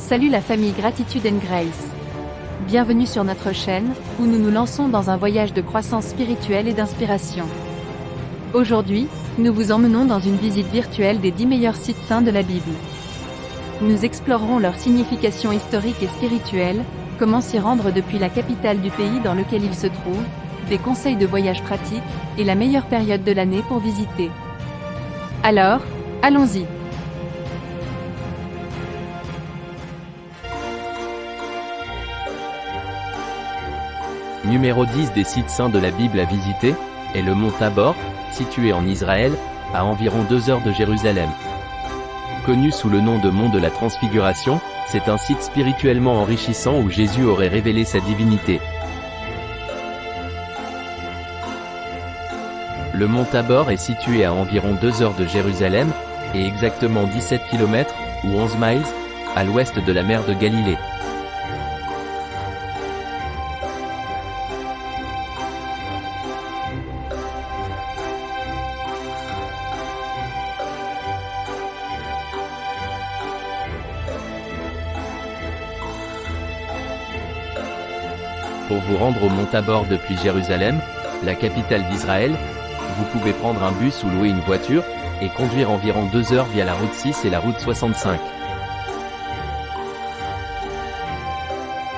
Salut la famille Gratitude and Grace. Bienvenue sur notre chaîne, où nous nous lançons dans un voyage de croissance spirituelle et d'inspiration. Aujourd'hui, nous vous emmenons dans une visite virtuelle des 10 meilleurs sites saints de la Bible. Nous explorerons leur signification historique et spirituelle, comment s'y rendre depuis la capitale du pays dans lequel ils se trouvent, des conseils de voyage pratiques, et la meilleure période de l'année pour visiter. Alors, allons-y. Numéro 10 des sites saints de la Bible à visiter, est le mont Tabor, situé en Israël, à environ 2 heures de Jérusalem. Connu sous le nom de mont de la Transfiguration, c'est un site spirituellement enrichissant où Jésus aurait révélé sa divinité. Le mont Tabor est situé à environ 2 heures de Jérusalem, et exactement 17 km, ou 11 miles, à l'ouest de la mer de Galilée. Pour vous rendre au mont Tabor depuis Jérusalem, la capitale d'Israël, vous pouvez prendre un bus ou louer une voiture, et conduire environ 2 heures via la route 6 et la route 65.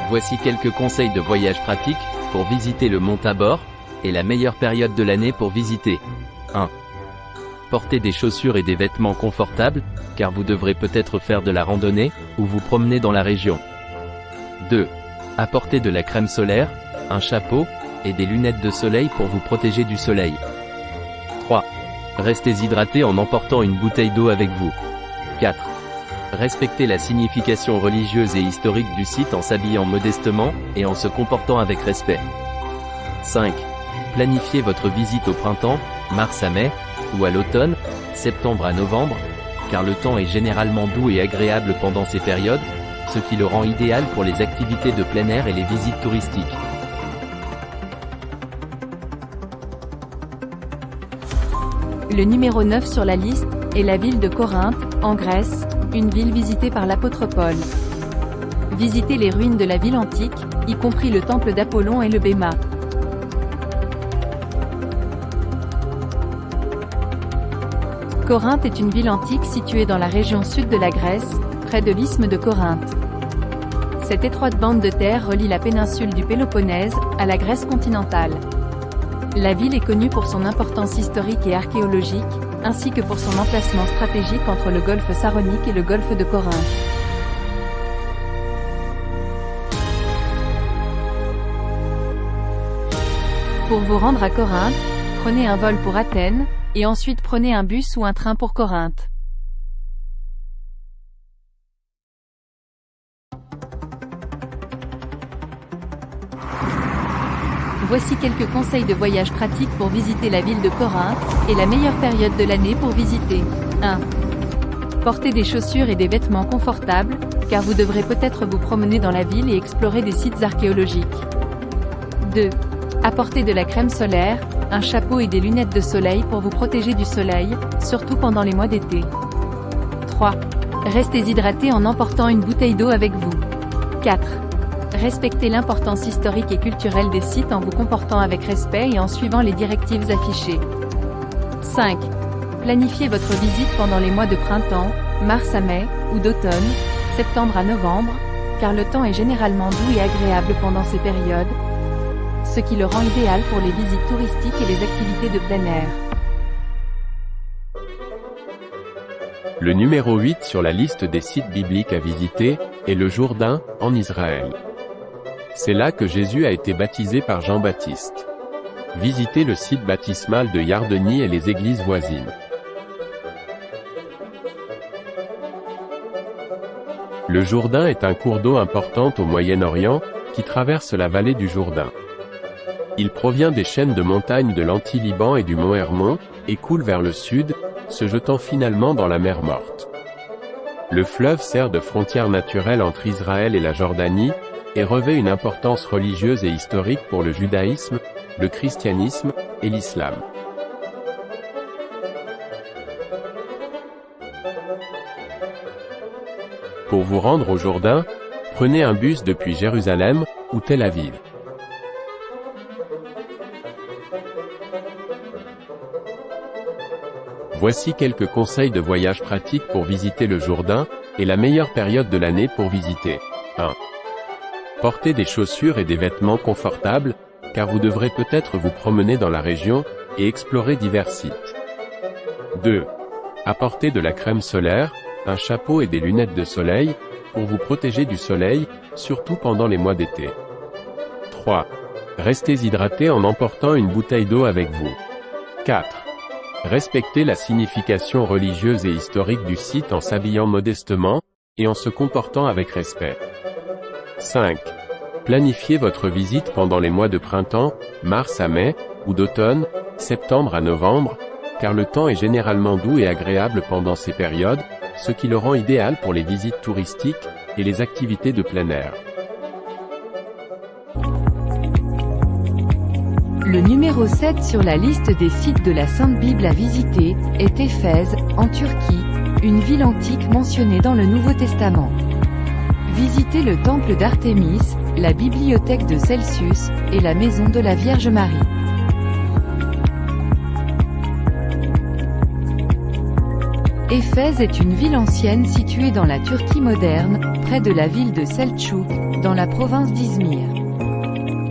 Voici quelques conseils de voyage pratiques, pour visiter le mont Tabor, et la meilleure période de l'année pour visiter. 1. Portez des chaussures et des vêtements confortables, car vous devrez peut-être faire de la randonnée, ou vous promener dans la région. 2. Apportez de la crème solaire, un chapeau, et des lunettes de soleil pour vous protéger du soleil. 3. Restez hydraté en emportant une bouteille d'eau avec vous. 4. Respectez la signification religieuse et historique du site en s'habillant modestement, et en se comportant avec respect. 5. Planifiez votre visite au printemps, mars à mai, ou à l'automne, septembre à novembre, car le temps est généralement doux et agréable pendant ces périodes, ce qui le rend idéal pour les activités de plein air et les visites touristiques. Le numéro 9 sur la liste, est la ville de Corinthe, en Grèce, une ville visitée par l'apôtre Paul. Visitez les ruines de la ville antique, y compris le temple d'Apollon et le Béma. Corinthe est une ville antique située dans la région sud de la Grèce, près de l'isthme de Corinthe. Cette étroite bande de terre relie la péninsule du Péloponnèse, à la Grèce continentale. La ville est connue pour son importance historique et archéologique, ainsi que pour son emplacement stratégique entre le golfe Saronique et le golfe de Corinthe. Pour vous rendre à Corinthe, prenez un vol pour Athènes, et ensuite prenez un bus ou un train pour Corinthe. Voici quelques conseils de voyage pratiques pour visiter la ville de Corinthe, et la meilleure période de l'année pour visiter. 1. Portez des chaussures et des vêtements confortables, car vous devrez peut-être vous promener dans la ville et explorer des sites archéologiques. 2. Apportez de la crème solaire, un chapeau et des lunettes de soleil pour vous protéger du soleil, surtout pendant les mois d'été. 3. Restez hydraté en emportant une bouteille d'eau avec vous. 4. Respectez l'importance historique et culturelle des sites en vous comportant avec respect et en suivant les directives affichées. 5. Planifiez votre visite pendant les mois de printemps, mars à mai, ou d'automne, septembre à novembre, car le temps est généralement doux et agréable pendant ces périodes, ce qui le rend idéal pour les visites touristiques et les activités de plein air. Le numéro 8 sur la liste des sites bibliques à visiter, est le Jourdain, en Israël. C'est là que Jésus a été baptisé par Jean-Baptiste. Visitez le site baptismal de Yardeni et les églises voisines. Le Jourdain est un cours d'eau important au Moyen-Orient, qui traverse la vallée du Jourdain. Il provient des chaînes de montagnes de l'Anti-Liban et du mont Hermon, et coule vers le sud, se jetant finalement dans la mer Morte. Le fleuve sert de frontière naturelle entre Israël et la Jordanie, et revêt une importance religieuse et historique pour le judaïsme, le christianisme, et l'islam. Pour vous rendre au Jourdain, prenez un bus depuis Jérusalem ou Tel Aviv. Voici quelques conseils de voyage pratiques pour visiter le Jourdain, et la meilleure période de l'année pour visiter. 1. Portez des chaussures et des vêtements confortables, car vous devrez peut-être vous promener dans la région, et explorer divers sites. 2. Apportez de la crème solaire, un chapeau et des lunettes de soleil, pour vous protéger du soleil, surtout pendant les mois d'été. 3. Restez hydraté en emportant une bouteille d'eau avec vous. 4. Respectez la signification religieuse et historique du site en s'habillant modestement, et en se comportant avec respect. 5. Planifiez votre visite pendant les mois de printemps, mars à mai, ou d'automne, septembre à novembre, car le temps est généralement doux et agréable pendant ces périodes, ce qui le rend idéal pour les visites touristiques, et les activités de plein air. Le numéro 7 sur la liste des sites de la Sainte Bible à visiter, est Éphèse, en Turquie, une ville antique mentionnée dans le Nouveau Testament. Visitez le temple d'Artémis, la bibliothèque de Celsus, et la maison de la Vierge Marie. Éphèse est une ville ancienne située dans la Turquie moderne, près de la ville de Selçuk, dans la province d'Izmir.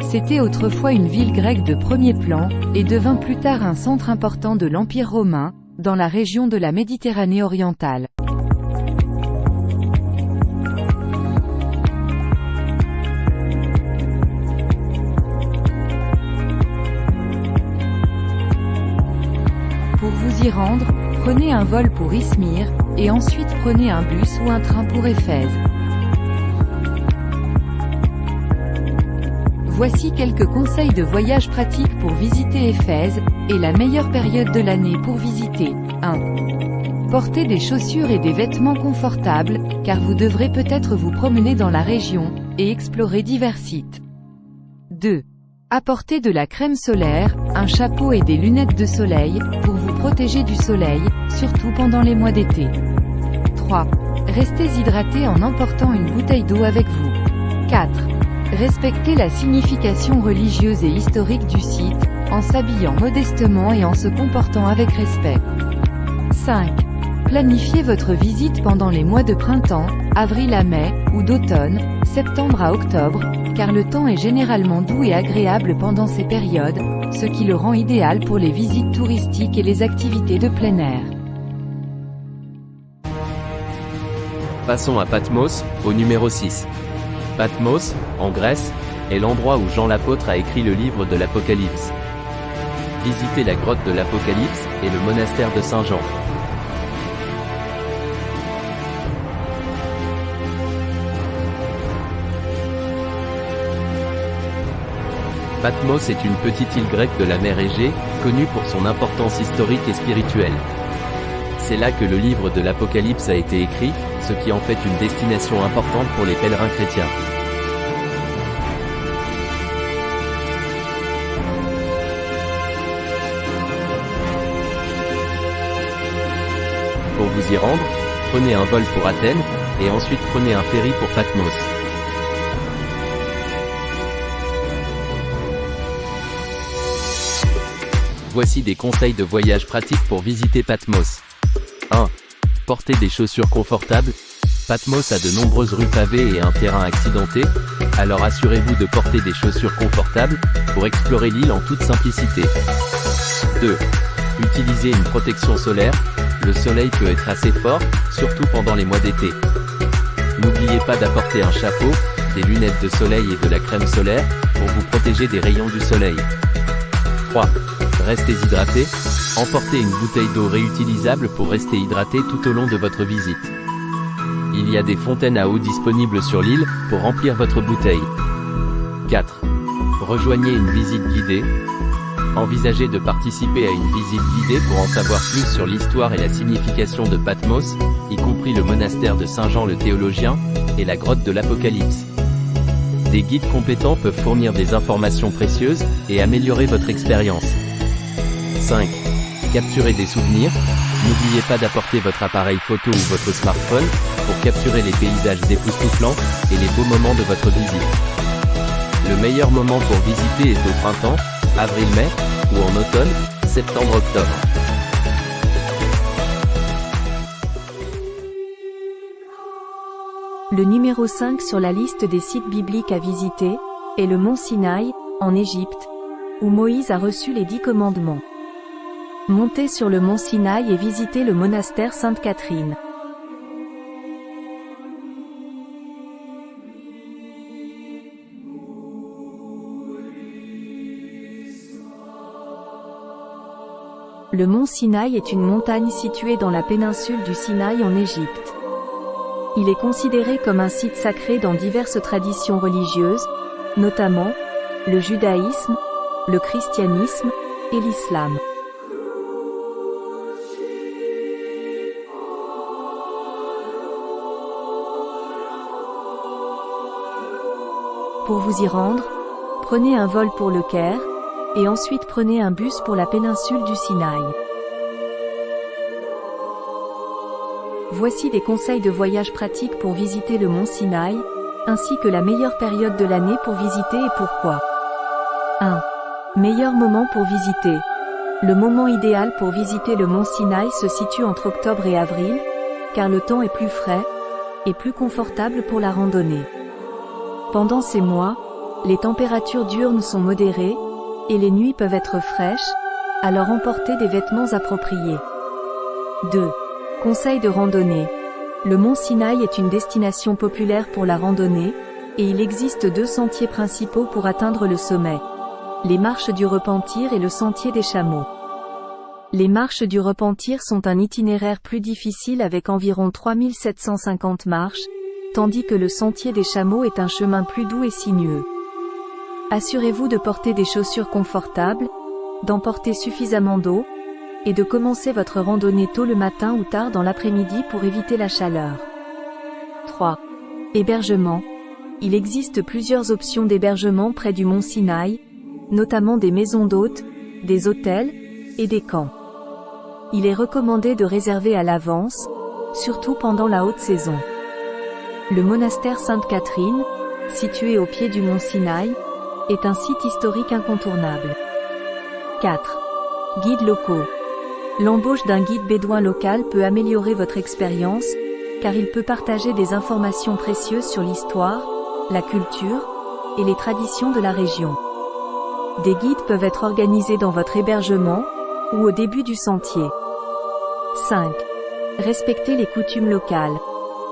C'était autrefois une ville grecque de premier plan, et devint plus tard un centre important de l'Empire romain, dans la région de la Méditerranée orientale. Pour vous y rendre, prenez un vol pour Izmir, et ensuite prenez un bus ou un train pour Éphèse. Voici quelques conseils de voyage pratiques pour visiter Éphèse, et la meilleure période de l'année pour visiter. 1. Portez des chaussures et des vêtements confortables, car vous devrez peut-être vous promener dans la région, et explorer divers sites. 2. Apportez de la crème solaire, un chapeau et des lunettes de soleil, pour vous protéger du soleil, surtout pendant les mois d'été. 3. Restez hydraté en emportant une bouteille d'eau avec vous. 4. Respectez la signification religieuse et historique du site, en s'habillant modestement et en se comportant avec respect. 5. Planifiez votre visite pendant les mois de printemps, avril à mai, ou d'automne, septembre à octobre, car le temps est généralement doux et agréable pendant ces périodes, ce qui le rend idéal pour les visites touristiques et les activités de plein air. Passons à Patmos, au numéro 6. Patmos, en Grèce, est l'endroit où Jean l'apôtre a écrit le livre de l'Apocalypse. Visitez la grotte de l'Apocalypse, et le monastère de Saint-Jean. Patmos est une petite île grecque de la mer Égée, connue pour son importance historique et spirituelle. C'est là que le livre de l'Apocalypse a été écrit, ce qui en fait une destination importante pour les pèlerins chrétiens. Pour vous y rendre, prenez un vol pour Athènes, et ensuite prenez un ferry pour Patmos. Voici des conseils de voyage pratiques pour visiter Patmos. 1. Portez des chaussures confortables. Patmos a de nombreuses rues pavées et un terrain accidenté, alors assurez-vous de porter des chaussures confortables, pour explorer l'île en toute simplicité. 2. Utilisez une protection solaire, le soleil peut être assez fort, surtout pendant les mois d'été. N'oubliez pas d'apporter un chapeau, des lunettes de soleil et de la crème solaire, pour vous protéger des rayons du soleil. 3. Restez hydraté, emportez une bouteille d'eau réutilisable pour rester hydraté tout au long de votre visite. Il y a des fontaines à eau disponibles sur l'île, pour remplir votre bouteille. 4. Rejoignez une visite guidée. Envisagez de participer à une visite guidée pour en savoir plus sur l'histoire et la signification de Patmos, y compris le monastère de Saint-Jean le théologien, et la grotte de l'Apocalypse. Des guides compétents peuvent fournir des informations précieuses, et améliorer votre expérience. 5. Capturez des souvenirs. N'oubliez pas d'apporter votre appareil photo ou votre smartphone, pour capturer les paysages époustouflants, et les beaux moments de votre visite. Le meilleur moment pour visiter est au printemps, avril-mai, ou en automne, septembre-octobre. Le numéro 5 sur la liste des sites bibliques à visiter, est le mont Sinaï, en Égypte, où Moïse a reçu les 10 commandements. Montez sur le mont Sinaï et visitez le monastère Sainte-Catherine. Le mont Sinaï est une montagne située dans la péninsule du Sinaï en Égypte. Il est considéré comme un site sacré dans diverses traditions religieuses, notamment le judaïsme, le christianisme et l'islam. Pour vous y rendre, prenez un vol pour le Caire, et ensuite prenez un bus pour la péninsule du Sinaï. Voici des conseils de voyage pratiques pour visiter le mont Sinaï, ainsi que la meilleure période de l'année pour visiter et pourquoi. 1. Meilleur moment pour visiter. Le moment idéal pour visiter le mont Sinaï se situe entre octobre et avril, car le temps est plus frais, et plus confortable pour la randonnée. Pendant ces mois, les températures diurnes sont modérées, et les nuits peuvent être fraîches, alors emportez des vêtements appropriés. 2. Conseil de randonnée. Le mont Sinaï est une destination populaire pour la randonnée, et il existe 2 sentiers principaux pour atteindre le sommet. Les marches du Repentir et le sentier des chameaux. Les marches du Repentir sont un itinéraire plus difficile avec environ 3750 marches, tandis que le sentier des chameaux est un chemin plus doux et sinueux. Assurez-vous de porter des chaussures confortables, d'emporter suffisamment d'eau, et de commencer votre randonnée tôt le matin ou tard dans l'après-midi pour éviter la chaleur. 3. Hébergement. Il existe plusieurs options d'hébergement près du mont Sinaï, notamment des maisons d'hôtes, des hôtels, et des camps. Il est recommandé de réserver à l'avance, surtout pendant la haute saison. Le monastère Sainte-Catherine, situé au pied du mont Sinaï, est un site historique incontournable. 4. Guides locaux. L'embauche d'un guide bédouin local peut améliorer votre expérience, car il peut partager des informations précieuses sur l'histoire, la culture, et les traditions de la région. Des guides peuvent être organisés dans votre hébergement, ou au début du sentier. 5. Respectez les coutumes locales.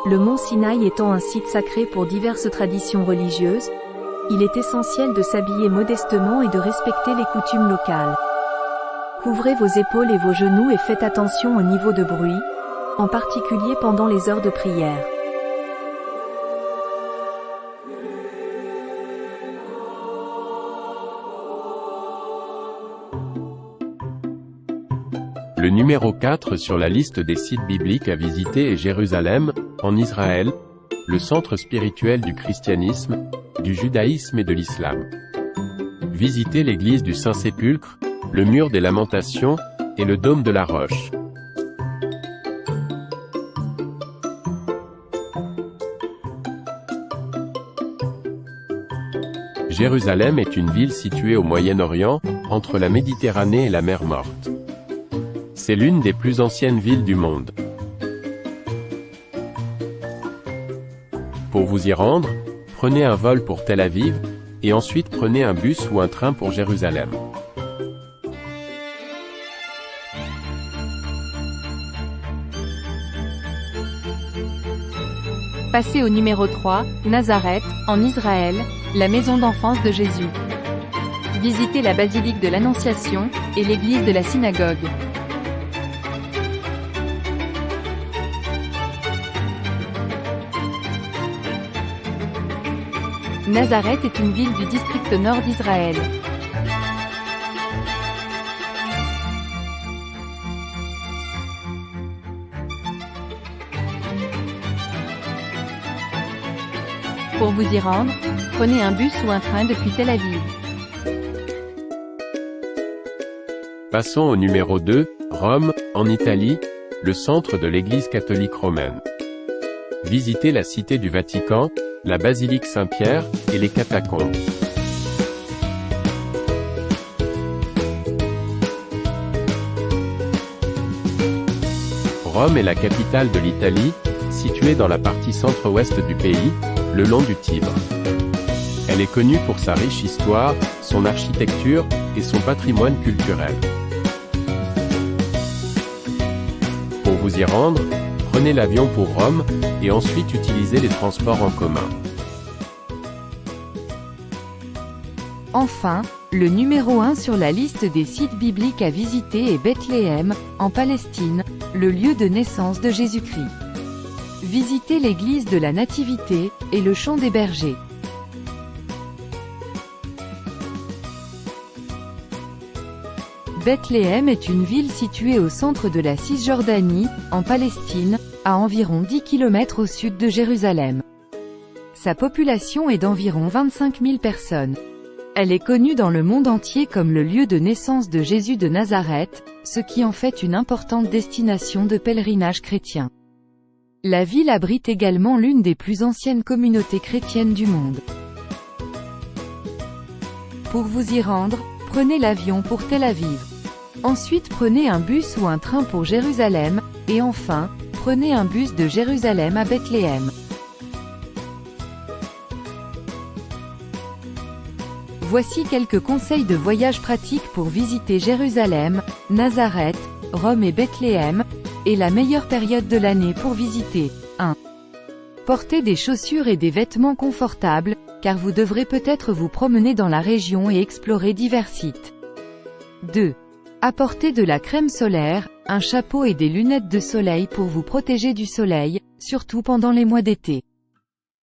Le mont Sinaï étant un site sacré pour diverses traditions religieuses, il est essentiel de s'habiller modestement et de respecter les coutumes locales. Couvrez vos épaules et vos genoux et faites attention au niveau de bruit, en particulier pendant les heures de prière. Le numéro 4 sur la liste des sites bibliques à visiter est Jérusalem, en Israël, le centre spirituel du christianisme, du judaïsme et de l'islam. Visitez l'église du Saint-Sépulcre, le mur des Lamentations, et le dôme de la Roche. Jérusalem est une ville située au Moyen-Orient, entre la Méditerranée et la mer Morte. C'est l'une des plus anciennes villes du monde. Pour vous y rendre, prenez un vol pour Tel Aviv, et ensuite prenez un bus ou un train pour Jérusalem. Passez au numéro 3, Nazareth, en Israël, la maison d'enfance de Jésus. Visitez la basilique de l'Annonciation, et l'église de la synagogue. Nazareth est une ville du district nord d'Israël. Pour vous y rendre, prenez un bus ou un train depuis Tel Aviv. Passons au numéro 2, Rome, en Italie, le centre de l'Église catholique romaine. Visitez la cité du Vatican, la basilique Saint-Pierre, et les catacombes. Rome est la capitale de l'Italie, située dans la partie centre-ouest du pays, le long du Tibre. Elle est connue pour sa riche histoire, son architecture, et son patrimoine culturel. Pour vous y rendre, prenez l'avion pour Rome, et ensuite utilisez les transports en commun. Enfin, le numéro 1 sur la liste des sites bibliques à visiter est Bethléem, en Palestine, le lieu de naissance de Jésus-Christ. Visitez l'église de la Nativité, et le champ des bergers. Bethléem est une ville située au centre de la Cisjordanie, en Palestine, à environ 10 km au sud de Jérusalem. Sa population est d'environ 25 000 personnes. Elle est connue dans le monde entier comme le lieu de naissance de Jésus de Nazareth, ce qui en fait une importante destination de pèlerinage chrétien. La ville abrite également l'une des plus anciennes communautés chrétiennes du monde. Pour vous y rendre, prenez l'avion pour Tel Aviv. Ensuite prenez un bus ou un train pour Jérusalem, et enfin, prenez un bus de Jérusalem à Bethléem. Voici quelques conseils de voyage pratiques pour visiter Jérusalem, Nazareth, Rome et Bethléem, et la meilleure période de l'année pour visiter. 1. Portez des chaussures et des vêtements confortables, car vous devrez peut-être vous promener dans la région et explorer divers sites. 2. Apportez de la crème solaire, un chapeau et des lunettes de soleil pour vous protéger du soleil, surtout pendant les mois d'été.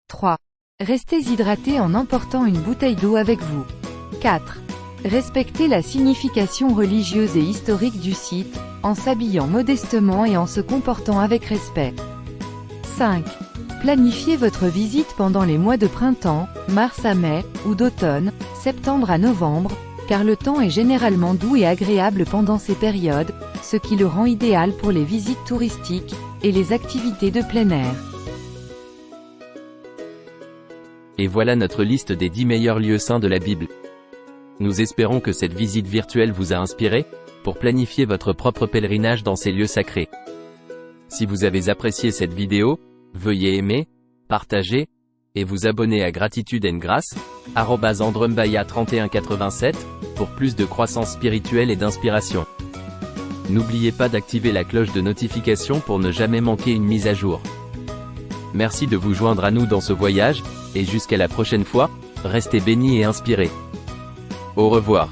3. Restez hydraté en emportant une bouteille d'eau avec vous. 4. Respectez la signification religieuse et historique du site, en s'habillant modestement et en se comportant avec respect. 5. Planifiez votre visite pendant les mois de printemps, mars à mai, ou d'automne, septembre à novembre, car le temps est généralement doux et agréable pendant ces périodes, ce qui le rend idéal pour les visites touristiques, et les activités de plein air. Et voilà notre liste des 10 meilleurs lieux saints de la Bible. Nous espérons que cette visite virtuelle vous a inspiré, pour planifier votre propre pèlerinage dans ces lieux sacrés. Si vous avez apprécié cette vidéo, veuillez aimer, partager, et vous abonner à Gratitude & Grâce, @andrumbaya3187, pour plus de croissance spirituelle et d'inspiration. N'oubliez pas d'activer la cloche de notification pour ne jamais manquer une mise à jour. Merci de vous joindre à nous dans ce voyage, et jusqu'à la prochaine fois, restez bénis et inspirés. Au revoir.